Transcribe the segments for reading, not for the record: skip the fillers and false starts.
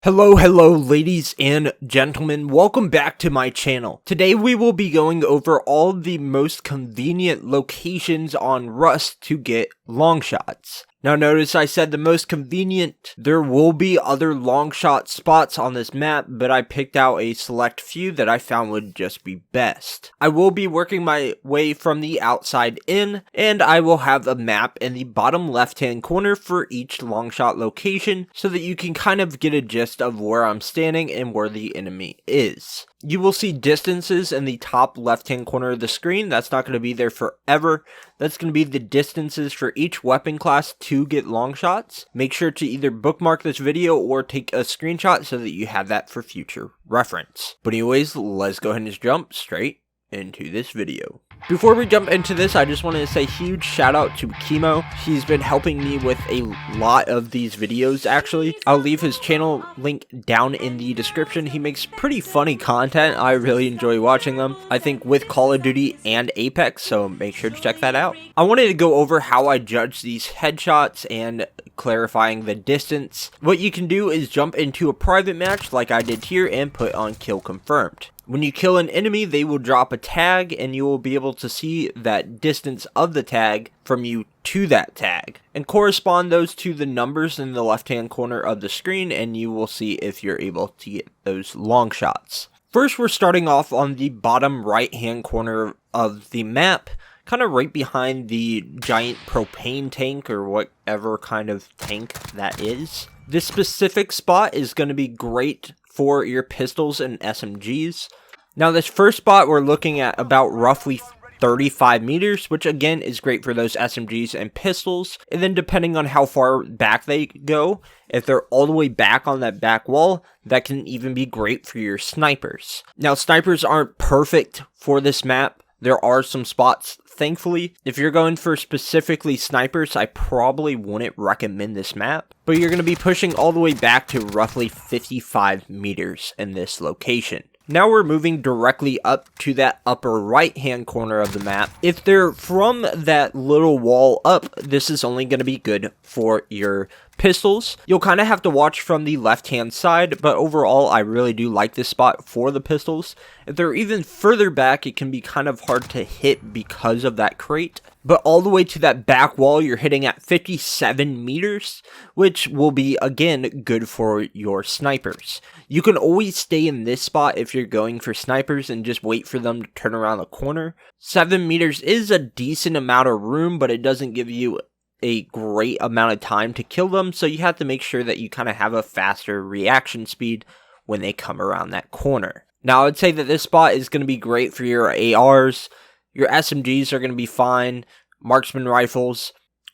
Hello ladies and gentlemen, welcome back to my channel. Today we will be going over all the most convenient locations on Rust to get Longshots. Now notice I said the most convenient. There will be other Longshot spots on this map, but I picked out a select few that I found would just be best. I will be working my way from the outside in, and I will have a map in the bottom left hand corner for each Longshot location so that you can kind of get a gist of where I'm standing and where the enemy is. You will see distances in the top left hand corner of the screen. That's not going to be there forever. That's going to be the distances for each weapon class to get Longshots. Make sure to either bookmark this video or take a screenshot so that you have that for future reference. But anyways, let's go ahead and just jump straight into this video. Before we jump into this, I just wanted to say huge shout out to Chemo. He's been helping me with a lot of these videos actually. I'll leave his channel link down in the description. He makes pretty funny content. I really enjoy watching them. I think with Call of Duty and Apex, so make sure to check that out. I wanted to go over how I judge these headshots and clarifying the distance. What you can do is jump into a private match like I did here and put on kill confirmed. When you kill an enemy, they will drop a tag and you will be able to see that distance of the tag from you to that tag and correspond those to the numbers in the left hand corner of the screen, and you will see if you're able to get those long shots. First, we're starting off on the bottom right hand corner of the map, kind of right behind the giant propane tank or whatever kind of tank that is. This specific spot is going to be great for your pistols and SMGs. Now this first spot we're looking at about roughly 35 meters, which again is great for those SMGs and pistols. And then depending on how far back they go, if they're all the way back on that back wall, that can even be great for your snipers. Now snipers aren't perfect for this map. There are some spots, thankfully. If you're going for specifically snipers, I probably wouldn't recommend this map. But you're going to be pushing all the way back to roughly 55 meters in this location. Now we're moving directly up to that upper right hand corner of the map. If they're from that little wall up, this is only going to be good for your pistols. You'll kind of have to watch from the left hand side, but overall I really do like this spot for the pistols. If they're even further back, it can be kind of hard to hit because of that crate. But all the way to that back wall, you're hitting at 57 meters, which will be, again, good for your snipers. You can always stay in this spot if you're going for snipers and just wait for them to turn around the corner. 7 meters is a decent amount of room, but it doesn't give you a great amount of time to kill them, so you have to make sure that you kind of have a faster reaction speed when they come around that corner. Now, I would say that this spot is going to be great for your ARs. Your SMGs are going to be fine, marksman rifles,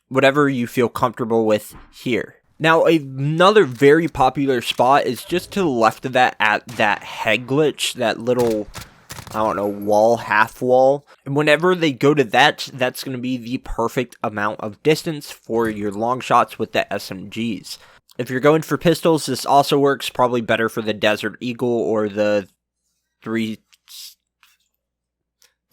whatever you feel comfortable with here. Now, another very popular spot is just to the left of that at that head glitch, that little, I don't know, wall, half wall. And whenever they go to that, that's going to be the perfect amount of distance for your long shots with the SMGs. If you're going for pistols, this also works probably better for the Desert Eagle or the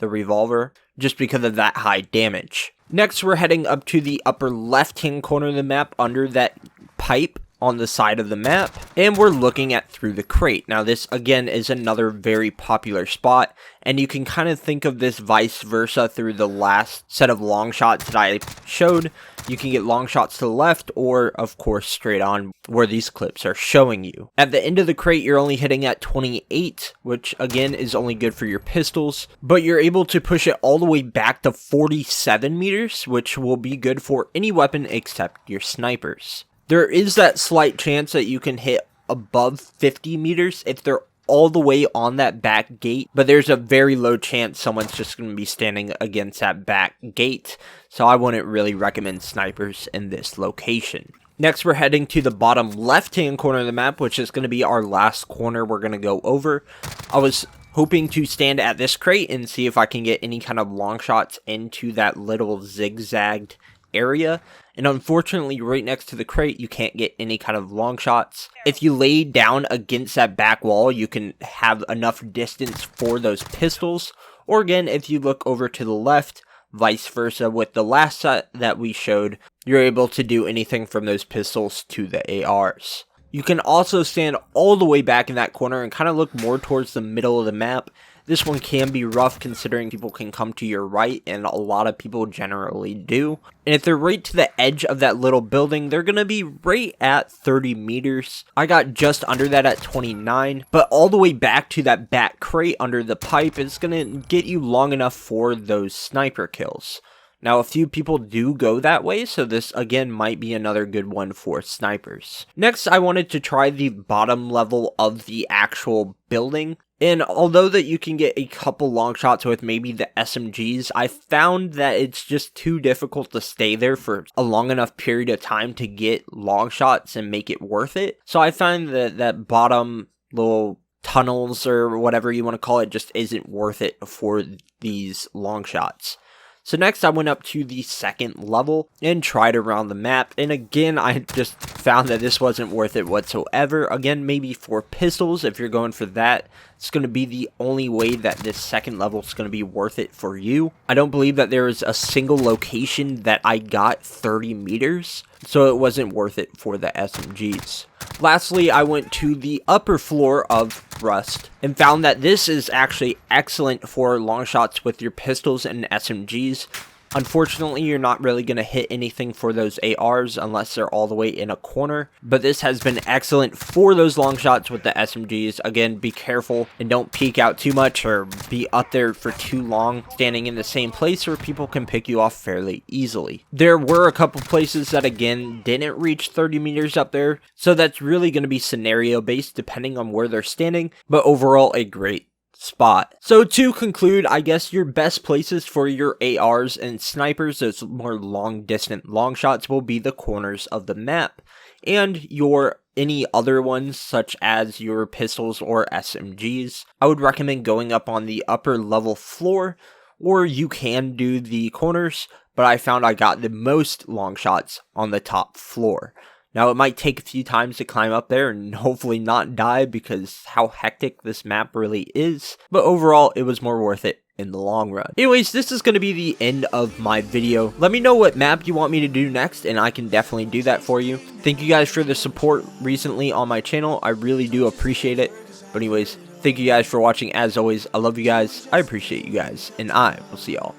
revolver, just because of that high damage. Next, we're heading up to the upper left-hand corner of the map under that pipe on the side of the map, and we're looking at through the crate. Now this again is another very popular spot, and you can kind of think of this vice versa through the last set of long shots that I showed. You can get long shots to the left, or of course straight on where these clips are showing you. At the end of the crate, you're only hitting at 28, which again is only good for your pistols, but you're able to push it all the way back to 47 meters, which will be good for any weapon except your snipers. There is that slight chance that you can hit above 50 meters if they're all the way on that back gate, but there's a very low chance someone's just going to be standing against that back gate, so I wouldn't really recommend snipers in this location. Next, we're heading to the bottom left-hand corner of the map, which is going to be our last corner we're going to go over. I was hoping to stand at this crate and see if I can get any kind of long shots into that little zigzagged area, and unfortunately right next to the crate you can't get any kind of long shots. If you lay down against that back wall, you can have enough distance for those pistols, or again if you look over to the left, vice versa with the last set that we showed, you're able to do anything from those pistols to the ARs. You can also stand all the way back in that corner and kind of look more towards the middle of the map. This one can be rough considering people can come to your right, and a lot of people generally do. And if they're right to the edge of that little building, they're going to be right at 30 meters. I got just under that at 29, but all the way back to that back crate under the pipe is going to get you long enough for those sniper kills. Now, a few people do go that way, so this, again, might be another good one for snipers. Next, I wanted to try the bottom level of the actual building. And although that you can get a couple long shots with maybe the SMGs, I found that it's just too difficult to stay there for a long enough period of time to get long shots and make it worth it. So I find that that bottom little tunnels or whatever you want to call it just isn't worth it for these long shots. So next I went up to the second level and tried around the map, and again I just found that this wasn't worth it whatsoever. Again, maybe for pistols, if you're going for that, it's going to be the only way that this second level is going to be worth it for you. I don't believe that there is a single location that I got 30 meters, so it wasn't worth it for the SMGs. Lastly, I went to the upper floor of Rust and found that this is actually excellent for long shots with your pistols and SMGs. Unfortunately, you're not really going to hit anything for those ARs unless they're all the way in a corner, but this has been excellent for those long shots with the SMGs. Again, be careful and don't peek out too much or be up there for too long, standing in the same place where people can pick you off fairly easily. There were a couple places that, again, didn't reach 30 meters up there, so that's really going to be scenario based depending on where they're standing, but overall a great spot. So to conclude, I guess your best places for your ARs and snipers, those more long distant long shots, will be the corners of the map, and your any other ones such as your pistols or SMGs, I would recommend going up on the upper level floor, or you can do the corners, but I found I got the most long shots on the top floor. Now, it might take a few times to climb up there and hopefully not die because how hectic this map really is, but overall, it was more worth it in the long run. Anyways, this is going to be the end of my video. Let me know what map you want me to do next, and I can definitely do that for you. Thank you guys for the support recently on my channel. I really do appreciate it. But anyways, thank you guys for watching. As always, I love you guys. I appreciate you guys, and I will see y'all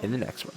in the next one.